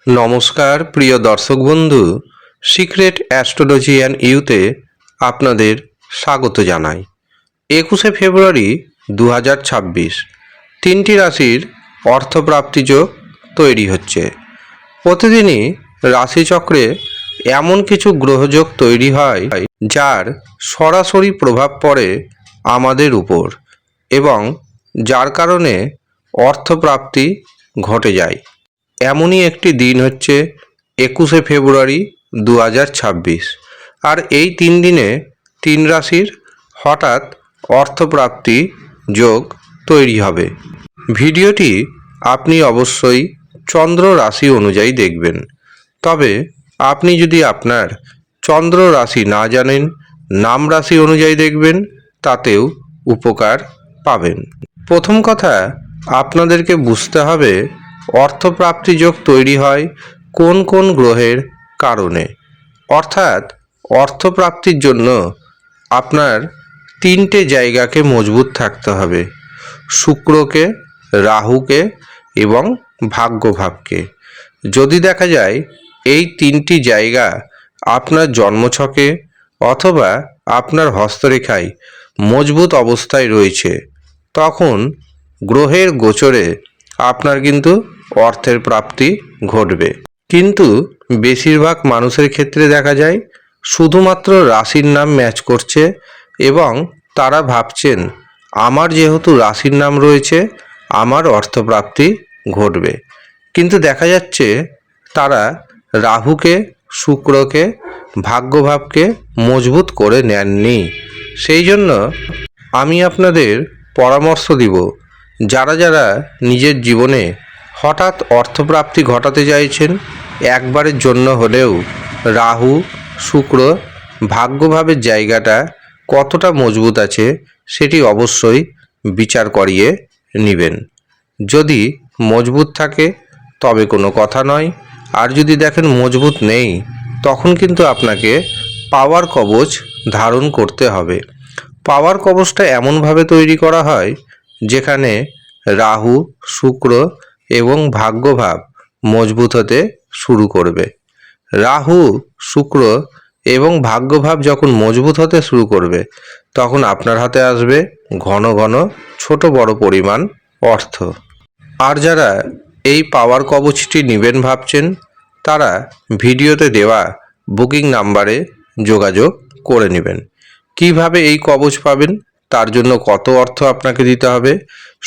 নমস্কার প্রিয় দর্শক বন্ধু, সিক্রেট অ্যাস্ট্রোলজি অ্যান্ড ইউতে আপনাদের স্বাগত জানাই। 21শে ফেব্রুয়ারি 2026 তিনটি রাশির অর্থপ্রাপ্তি যোগ তৈরি হচ্ছে। প্রতিদিনই রাশিচক্রে এমন কিছু গ্রহযোগ তৈরি হয় যার সরাসরি প্রভাব পড়ে আমাদের উপর এবং যার কারণে অর্থপ্রাপ্তি ঘটে যায়। এমনই একটি দিন হচ্ছে 21শে ফেব্রুয়ারি 2026। আর এই 3 দিনে 3 রাশির হঠাৎ অর্থপ্রাপ্তি যোগ তৈরি হবে। ভিডিওটি আপনি অবশ্যই চন্দ্র রাশি অনুযায়ী দেখবেন। তবে আপনি যদি আপনার চন্দ্র রাশি না জানেন, নাম রাশি অনুযায়ী দেখবেন, তাতেও উপকার পাবেন। প্রথম কথা, আপনাদেরকে বুঝতে হবে অর্থপ্রাপ্তি যোগ তৈরি হয় কোন কোন গ্রহের কারণে। অর্থাৎ অর্থপ্রাপ্তির জন্য আপনার 3টে জায়গাকে মজবুত থাকতে হবে: শুক্রকে, রাহুকে এবং ভাগ্যভাবকে। যদি দেখা যায় এই 3টি জায়গা আপনার জন্মছকে অথবা আপনার হস্তরেখায় মজবুত অবস্থায় রয়েছে, তখন গ্রহের গোচরে আপনার কিন্তু অর্থের প্রাপ্তি ঘটবে। কিন্তু বেশিরভাগ মানুষের ক্ষেত্রে দেখা যায় শুধুমাত্র রাশির নাম ম্যাচ করছে এবং তারা ভাবছেন আমার যেহেতু রাশির নাম রয়েছে আমার অর্থপ্রাপ্তি ঘটবে। কিন্তু দেখা যাচ্ছে তারা রাহুকে, শুক্রকে, ভাগ্যভাবকে মজবুত করে নেননি। সেই জন্য আমি আপনাদের পরামর্শ দিব, যারা যারা নিজের জীবনে হঠাৎ অর্থপ্রাপ্তি ঘটাতে চাইছেন, একবারের জন্য হলেও রাহু, শুক্র, ভাগ্যভাবের জায়গাটা কতটা মজবুত আছে সেটি অবশ্যই বিচার করিয়ে নেবেন। যদি মজবুত থাকে তবে কোনো কথা নয়, আর যদি দেখেন মজবুত নেই, তখন কিন্তু আপনাকে পাওয়ার কবচ ধারণ করতে হবে। পাওয়ার কবচটা এমনভাবে তৈরি করা হয় যেখানে রাহু, শুক্র এবং ভাগ্যভাব মজবুত হতে শুরু করবে। রাহু, শুক্র এবং ভাগ্যভাব যখন মজবুত হতে শুরু করবে, তখন আপনার হাতে আসবে ঘন ঘন ছোট বড় পরিমাণ অর্থ। আর যারা এই পাওয়ার কবচটি নেবেন ভাবছেন, তারা ভিডিওতে দেওয়া বুকিং নাম্বারে যোগাযোগ করে নেবেন। কিভাবে এই কবচ পাবেন, তার জন্য কত অর্থ আপনাকে দিতে হবে,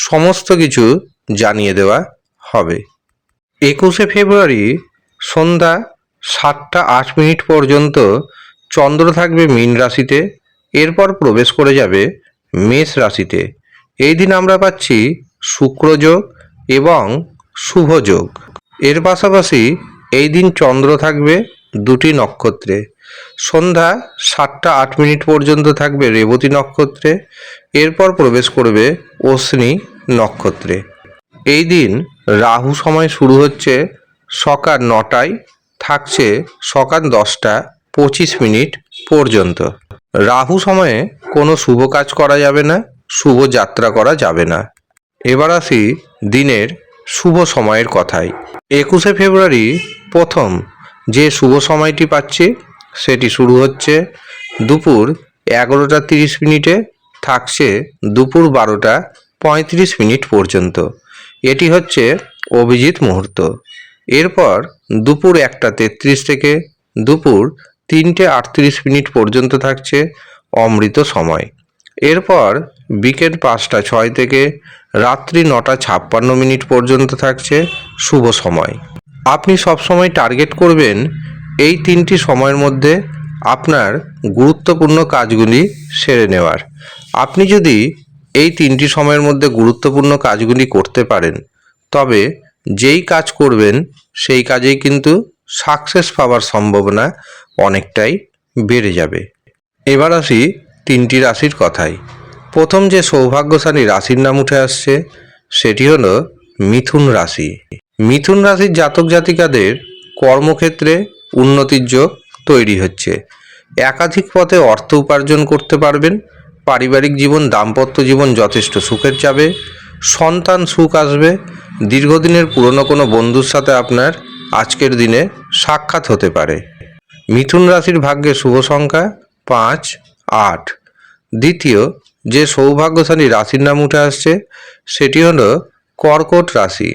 সমস্ত কিছু জানিয়ে দেওয়া হবে। 21শে ফেব্রুয়ারি সন্ধ্যা 7টা 8 মিনিট পর্যন্ত চন্দ্র থাকবে মীন রাশিতে, এরপর প্রবেশ করে যাবে মেষ রাশিতে। এই দিন আমরা পাচ্ছি শুক্রযোগ এবং শুভযোগ। এর পাশাপাশি এই দিন চন্দ্র থাকবে 2টি নক্ষত্রে। সন্ধ্যা 7টা 8 মিনিট পর্যন্ত থাকবে রেবতী নক্ষত্রে, এরপর প্রবেশ করবে অশ্বিনী নক্ষত্রে। এই দিন রাহু সময় শুরু হচ্ছে সকাল 9টায়, থাকছে সকাল 10টা 25 মিনিট পর্যন্ত। রাহু সময়ে কোনো শুভ কাজ করা যাবে না, শুভ যাত্রা করা যাবে না। এবার আসি দিনের শুভ সময়ের কথায়। 21শে ফেব্রুয়ারি প্রথম যে শুভ সময়টি পাচ্ছি সেটি শুরু হচ্ছে দুপুর 11টা 30 মিনিটে, থাকছে দুপুর 12টা 35 মিনিট পর্যন্ত। এটি হচ্ছে অভিজিৎ মুহূর্ত। এরপর দুপুর 1টা 33 থেকে দুপুর 3টে 38 মিনিট পর্যন্ত থাকছে অমৃত সময়। এরপর বিকেল 5টা 6 থেকে রাত্রি 9টা 56 মিনিট পর্যন্ত থাকছে শুভ সময়। আপনি সবসময় টার্গেট করবেন এই 3টি সময়ের মধ্যে আপনার গুরুত্বপূর্ণ কাজগুলি সেরে নেওয়ার। আপনি যদি এই 3টি সময়ের মধ্যে গুরুত্বপূর্ণ কাজগুলি করতে পারেন, তবে যেই কাজ করবেন সেই কাজেই কিন্তু সাকসেস পাওয়ার সম্ভাবনা অনেকটাই বেড়ে যাবে। এবার আসি 3টি রাশির কথায়। প্রথম যে সৌভাগ্যশালী রাশির নাম উঠে আসছে সেটি হলো মিথুন রাশি। মিথুন রাশির জাতক জাতিকাদের কর্মক্ষেত্রে উন্নতির যোগ তৈরি হচ্ছে। একাধিক পথে অর্থ উপার্জন করতে পারবেন। পারিবারিক জীবন, দাম্পত্য জীবন যথেষ্ট সুখের যাবে। সন্তান সুখ আসবে। দীর্ঘদিনের পুরনো কোনো বন্ধুর সাথে আপনার আজকের দিনে সাক্ষাৎ হতে পারে। মিথুন রাশির ভাগ্যে শুভ সংখ্যা 5, 8। দ্বিতীয় যে সৌভাগ্যশালী রাশির নাম উঠে আসছে সেটি হলো কর্কট রাশি।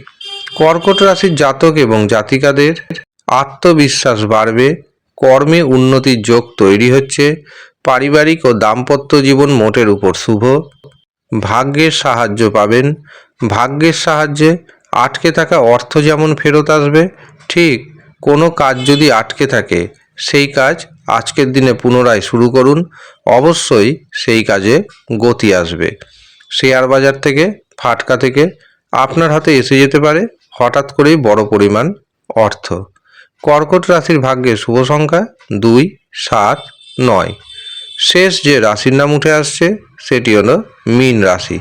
কর্কট রাশির জাতক এবং জাতিকাদের আত্মবিশ্বাস বাড়বে, কর্মে উন্নতির যোগ তৈরি হচ্ছে, পারিবারিক ও দাম্পত্য জীবন মোটের উপর শুভ, ভাগ্যের সাহায্য পাবেন। ভাগ্যের সাহায্যে আটকে থাকা অর্থ যেমন ফেরত আসবে, ঠিক কোনো কাজ যদি আটকে থাকে সেই কাজ আজকের দিনে পুনরায় শুরু করুন, অবশ্যই সেই কাজে গতি আসবে। শেয়ার বাজার থেকে, ফাটকা থেকে আপনার হাতে এসে যেতে পারে হঠাৎ করেই বড় পরিমাণ অর্থ। কর্কট রাশির ভাগ্যে শুভ সংখ্যা 2, 7, 9। শেষ যে রাশির নাম উঠে আসছে সেটি হলো মীন রাশি।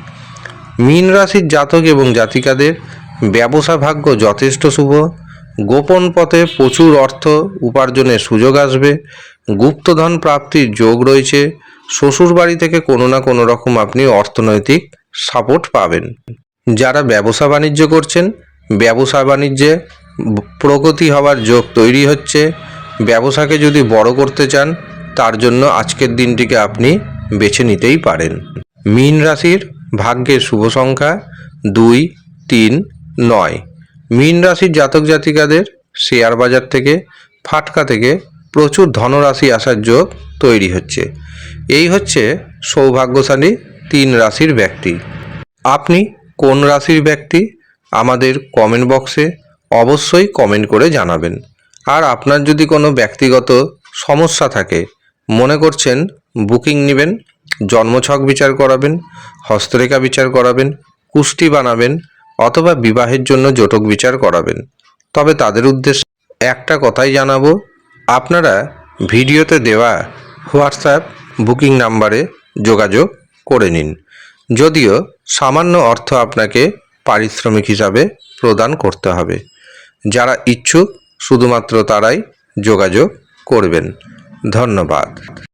মীন রাশির জাতক এবং জাতিকাদের ব্যবসা ভাগ্য যথেষ্ট শুভ, গোপন পথে প্রচুর অর্থ উপার্জনের সুযোগ আসবে, গুপ্তধন প্রাপ্তির যোগ রয়েছে, শ্বশুর বাড়ি থেকে কোনো না কোনো রকম আপনি অর্থনৈতিক সাপোর্ট পাবেন। যারা ব্যবসা বাণিজ্য করছেন, ব্যবসা বাণিজ্যে প্রগতি হওয়ার যোগ তৈরি হচ্ছে। ব্যবসাকে যদি বড় করতে চান তার জন্য আজকের দিনটিকে আপনি বেছে নিতেই পারেন। মীন রাশির ভাগ্যের শুভ সংখ্যা 2, 3, 9। মীন রাশির জাতক জাতিকাদের শেয়ার বাজার থেকে, ফাটকা থেকে প্রচুর ধনরাশি আসার যোগ তৈরি হচ্ছে। এই হচ্ছে সৌভাগ্যশালী 3 রাশির ব্যক্তি। আপনি কোন রাশির ব্যক্তি আমাদের কমেন্ট বক্সে অবশ্যই কমেন্ট করে জানাবেন। আর আপনার যদি কোনো ব্যক্তিগত সমস্যা থাকে, মনে করছেন বুকিং নেবেন, জন্মছক বিচার করাবেন, হস্তরেখা বিচার করাবেন, কুষ্টি বানাবেন অথবা বিবাহের জন্য জটক বিচার করাবেন, তবে তাদের উদ্দেশ্যে একটা কথাই জানাবো, আপনারা ভিডিওতে দেওয়া হোয়াটসঅ্যাপ বুকিং নাম্বারে যোগাযোগ করে নিন। যদিও সামান্য অর্থ আপনাকে পারিশ্রমিক হিসাবে প্রদান করতে হবে। যারা ইচ্ছুক শুধুমাত্র তারাই যোগাযোগ করবেন। ধন্যবাদ।